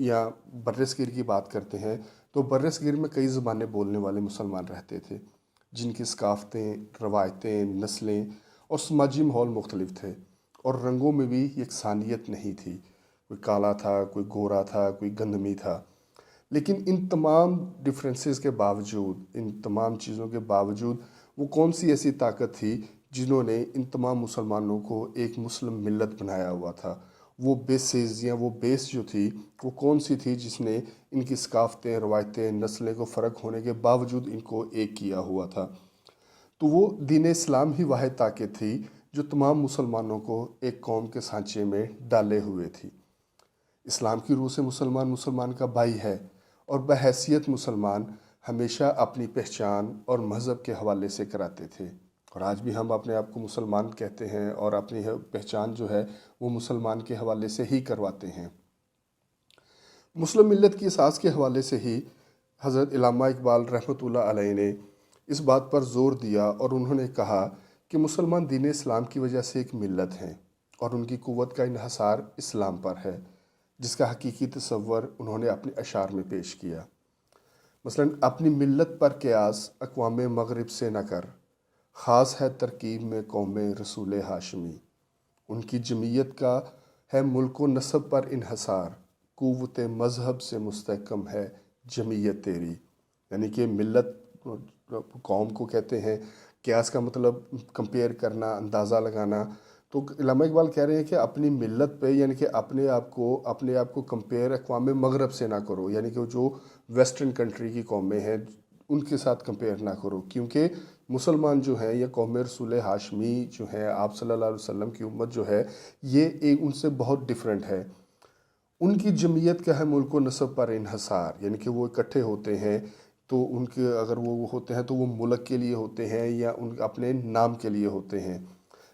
یا برصغیر کی بات کرتے ہیں تو برصغیر میں کئی زبانیں بولنے والے مسلمان رہتے تھے، جن کی ثقافتیں، روایتیں، نسلیں اور سماجی ماحول مختلف تھے، اور رنگوں میں بھی یکسانیت نہیں تھی، کوئی کالا تھا، کوئی گورا تھا، کوئی گندمی تھا۔ لیکن ان تمام ڈفرینسز کے باوجود، ان تمام چیزوں کے باوجود، وہ کون سی ایسی طاقت تھی جنہوں نے ان تمام مسلمانوں کو ایک مسلم ملت بنایا ہوا تھا؟ وہ بیسز یا وہ بیس جو تھی وہ کون سی تھی جس نے ان کی ثقافتیں، روایتیں، نسلیں کو فرق ہونے کے باوجود ان کو ایک کیا ہوا تھا؟ تو وہ دین اسلام ہی واحد طاقت تھی جو تمام مسلمانوں کو ایک قوم کے سانچے میں ڈالے ہوئے تھی۔ اسلام کی روح سے مسلمان مسلمان کا بھائی ہے، اور بحیثیت مسلمان ہمیشہ اپنی پہچان اور مذہب کے حوالے سے کراتے تھے، اور آج بھی ہم اپنے آپ کو مسلمان کہتے ہیں اور اپنی پہچان جو ہے وہ مسلمان کے حوالے سے ہی کرواتے ہیں۔ مسلم ملت کی اساس کے حوالے سے ہی حضرت علامہ اقبال رحمۃ اللہ علیہ نے اس بات پر زور دیا، اور انہوں نے کہا کہ مسلمان دین اسلام کی وجہ سے ایک ملت ہیں، اور ان کی قوت کا انحصار اسلام پر ہے، جس کا حقیقی تصور انہوں نے اپنے اشعار میں پیش کیا۔ مثلا اپنی ملت پر قیاس اقوام مغرب سے نہ کر، خاص ہے ترکیب میں قوم رسول ہاشمی، ان کی جمعیت کا ہے ملک و نسب پر انحصار، قوت مذہب سے مستحکم ہے جمعیت تیری۔ یعنی کہ ملت قوم کو کہتے ہیں، قیاس کا مطلب کمپیئر کرنا، اندازہ لگانا۔ تو علامہ اقبال کہہ رہے ہیں کہ اپنی ملت پہ، یعنی کہ اپنے آپ کو کمپیئر اقوام مغرب سے نہ کرو، یعنی کہ جو ویسٹرن کنٹری کی قومیں ہیں ان کے ساتھ کمپیئر نہ کرو، کیونکہ مسلمان جو ہیں یا قوم رسول ہاشمی جو ہیں، آپ صلی اللہ علیہ وسلم کی امت جو ہے، یہ ایک ان سے بہت ڈیفرنٹ ہے۔ ان کی جمعیت کا ہے ملک و نسب پر انحصار، یعنی کہ وہ اکٹھے ہوتے ہیں تو ان کے اگر وہ ہوتے ہیں تو وہ ملک کے لیے ہوتے ہیں یا ان اپنے نام کے لیے ہوتے ہیں۔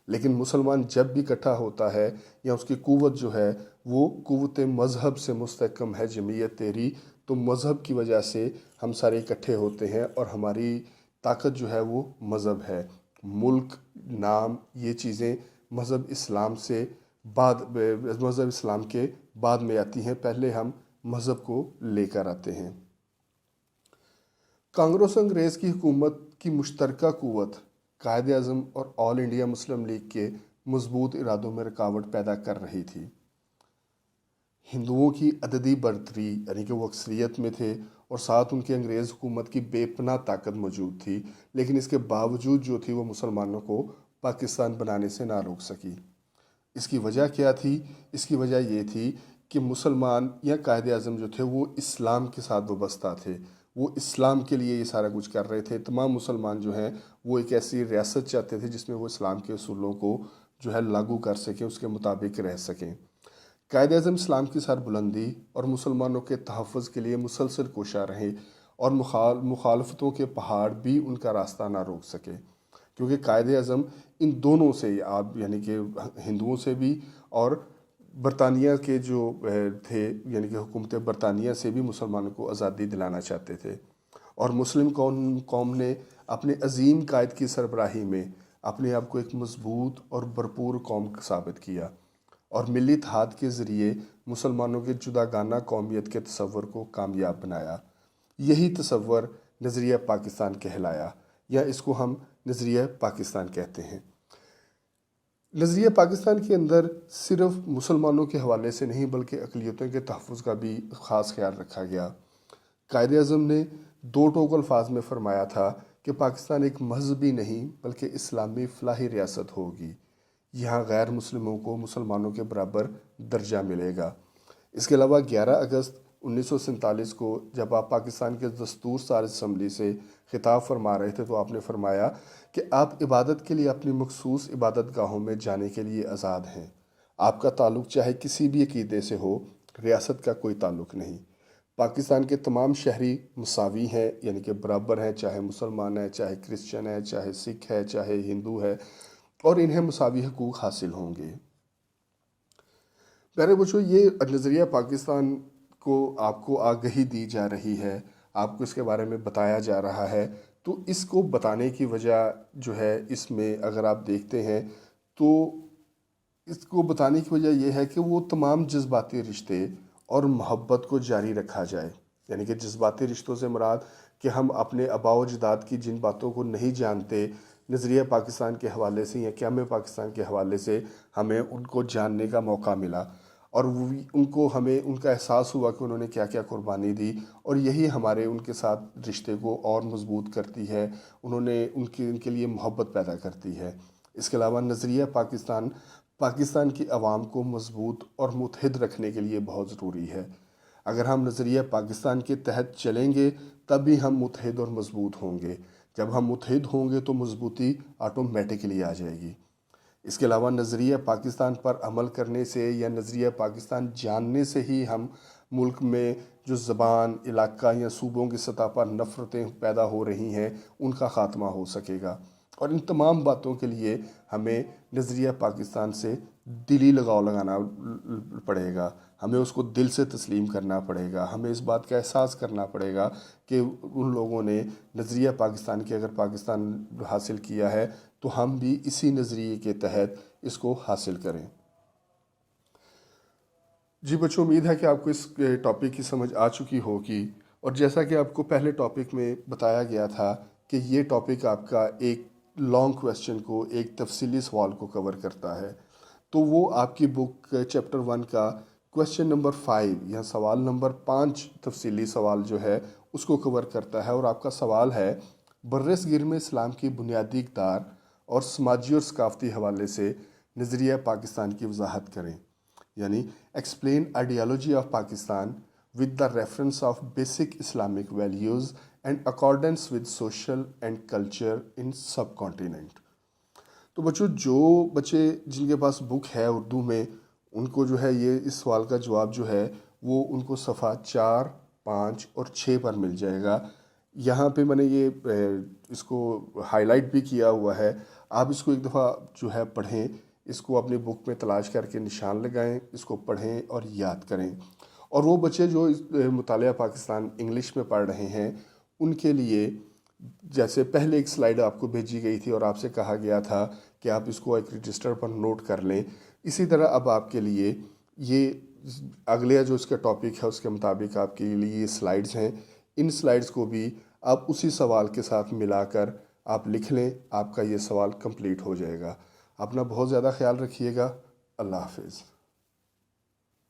لیکن مسلمان جب بھی اکٹھا ہوتا ہے یا اس کی قوت جو ہے وہ قوت مذہب سے مستحکم ہے جمعیت تیری، تو مذہب کی وجہ سے ہم سارے اکٹھے ہوتے ہیں، اور ہماری طاقت جو ہے وہ مذہب ہے۔ ملک، نام، یہ چیزیں مذہب اسلام کے بعد میں آتی ہیں، پہلے ہم مذہب کو لے کر آتے ہیں۔ کانگریس انگریز کی حکومت کی مشترکہ قوت قائد اعظم اور آل انڈیا مسلم لیگ کے مضبوط ارادوں میں رکاوٹ پیدا کر رہی تھی۔ ہندوؤں کی عددی برتری، یعنی کہ وہ اکثریت میں تھے، اور ساتھ ان کے انگریز حکومت کی بے پناہ طاقت موجود تھی، لیکن اس کے باوجود جو تھی وہ مسلمانوں کو پاکستان بنانے سے نہ روک سکی۔ اس کی وجہ کیا تھی؟ اس کی وجہ یہ تھی کہ مسلمان یا قائد اعظم جو تھے وہ اسلام کے ساتھ وابستہ تھے، وہ اسلام کے لیے یہ سارا کچھ کر رہے تھے۔ تمام مسلمان جو ہیں وہ ایک ایسی ریاست چاہتے تھے جس میں وہ اسلام کے اصولوں کو جو ہے لاگو کر سکیں، اس کے مطابق رہ سکیں۔ قائد اعظم اسلام کی سر بلندی اور مسلمانوں کے تحفظ کے لیے مسلسل کوشاں رہے، اور مخالفتوں کے پہاڑ بھی ان کا راستہ نہ روک سکے، کیونکہ قائد اعظم ان دونوں سے، آپ یعنی کہ ہندوؤں سے بھی اور برطانیہ کے جو تھے، یعنی کہ حکومت برطانیہ سے بھی مسلمانوں کو آزادی دلانا چاہتے تھے، اور مسلم قوم نے اپنے عظیم قائد کی سربراہی میں اپنے آپ کو ایک مضبوط اور بھرپور قوم ثابت کیا، اور ملی اتحاد کے ذریعے مسلمانوں کے جداگانہ قومیت کے تصور کو کامیاب بنایا۔ یہی تصور نظریہ پاکستان کہلایا، یا اس کو ہم نظریہ پاکستان کہتے ہیں۔ نظریہ پاکستان کے اندر صرف مسلمانوں کے حوالے سے نہیں بلکہ اقلیتوں کے تحفظ کا بھی خاص خیال رکھا گیا۔ قائد اعظم نے دو ٹوک الفاظ میں فرمایا تھا کہ پاکستان ایک مذہبی نہیں بلکہ اسلامی فلاحی ریاست ہوگی، یہاں غیر مسلموں کو مسلمانوں کے برابر درجہ ملے گا۔ اس کے علاوہ 11 اگست 1947 کو جب آپ پاکستان کے دستور ساز اسمبلی سے خطاب فرما رہے تھے تو آپ نے فرمایا کہ آپ عبادت کے لیے اپنی مخصوص عبادت گاہوں میں جانے کے لیے آزاد ہیں، آپ کا تعلق چاہے کسی بھی عقیدے سے ہو، ریاست کا کوئی تعلق نہیں۔ پاکستان کے تمام شہری مساوی ہیں، یعنی کہ برابر ہیں، چاہے مسلمان ہیں، چاہے کرسچن ہے، چاہے سکھ ہے، چاہے ہندو ہے، اور انہیں مساوی حقوق حاصل ہوں گے۔ پیارے بچوں، یہ نظریہ پاکستان آپ کو آگہی دی جا رہی ہے، آپ کو اس کے بارے میں بتایا جا رہا ہے، تو اس کو بتانے کی وجہ جو ہے، اس میں اگر آپ دیکھتے ہیں تو اس کو بتانے کی وجہ یہ ہے کہ وہ تمام جذباتی رشتے اور محبت کو جاری رکھا جائے، یعنی کہ جذباتی رشتوں سے مراد کہ ہم اپنے آباء و اجداد کی جن باتوں کو نہیں جانتے، نظریہ پاکستان کے حوالے سے یا قیام پاکستان کے حوالے سے ہمیں ان کو جاننے کا موقع ملا، اور ان کو ہمیں ان کا احساس ہوا کہ انہوں نے کیا کیا قربانی دی، اور یہی ہمارے ان کے ساتھ رشتے کو اور مضبوط کرتی ہے، ان کے لیے محبت پیدا کرتی ہے۔ اس کے علاوہ نظریہ پاکستان کی عوام کو مضبوط اور متحد رکھنے کے لیے بہت ضروری ہے۔ اگر ہم نظریہ پاکستان کے تحت چلیں گے تب بھی ہم متحد اور مضبوط ہوں گے۔ جب ہم متحد ہوں گے تو مضبوطی آٹومیٹکلی آ جائے گی۔ اس کے علاوہ نظریہ پاکستان پر عمل کرنے سے یا نظریہ پاکستان جاننے سے ہی ہم ملک میں جو زبان، علاقہ یا صوبوں کی سطح پر نفرتیں پیدا ہو رہی ہیں ان کا خاتمہ ہو سکے گا، اور ان تمام باتوں کے لیے ہمیں نظریہ پاکستان سے دلی لگاؤ لگانا پڑے گا، ہمیں اس کو دل سے تسلیم کرنا پڑے گا، ہمیں اس بات کا احساس کرنا پڑے گا کہ ان لوگوں نے نظریہ پاکستان کے اگر پاکستان حاصل کیا ہے تو ہم بھی اسی نظریے کے تحت اس کو حاصل کریں۔ جی بچوں، امید ہے کہ آپ کو اس ٹاپک کی سمجھ آ چکی ہوگی، اور جیسا کہ آپ کو پہلے ٹاپک میں بتایا گیا تھا کہ یہ ٹاپک آپ کا ایک لانگ کویسچن کو، ایک تفصیلی سوال کو کور کرتا ہے، تو وہ آپ کی بک چیپٹر 1 کا کویسچن نمبر 5 یا سوال نمبر 5 تفصیلی سوال جو ہے اس کو کور کرتا ہے، اور آپ کا سوال ہے برصغیر میں اسلام کی بنیادی اقدار اور سماجی اور ثقافتی حوالے سے نظریہ پاکستان کی وضاحت کریں، یعنی explain ideology of Pakistan with the reference of basic Islamic values and accordance with social and culture in sub continent. تو بچوں، جو بچے جن کے پاس بک ہے اردو میں، ان کو جو ہے یہ اس سوال کا جواب جو ہے وہ ان کو صفحہ 4، 5 اور 6 پر مل جائے گا۔ یہاں پہ میں نے یہ اس کو ہائی لائٹ بھی کیا ہوا ہے، آپ اس کو ایک دفعہ جو ہے پڑھیں، اس کو اپنی بک میں تلاش کر کے نشان لگائیں، اس کو پڑھیں اور یاد کریں۔ اور وہ بچے جو مطالعہ پاکستان انگلش میں پڑھ رہے ہیں ان کے لیے جیسے پہلے ایک سلائیڈ آپ کو بھیجی گئی تھی اور آپ سے کہا گیا تھا کہ آپ اس کو ایک رجسٹر پر نوٹ کر لیں، اسی طرح اب آپ کے لیے یہ اگلے جو اس کا ٹاپک ہے اس کے مطابق آپ کے لیے یہ سلائیڈز ہیں، ان سلائیڈز کو بھی آپ اسی سوال کے ساتھ ملا کر آپ لکھ لیں، آپ کا یہ سوال کمپلیٹ ہو جائے گا۔ اپنا بہت زیادہ خیال رکھیے گا۔ اللہ حافظ۔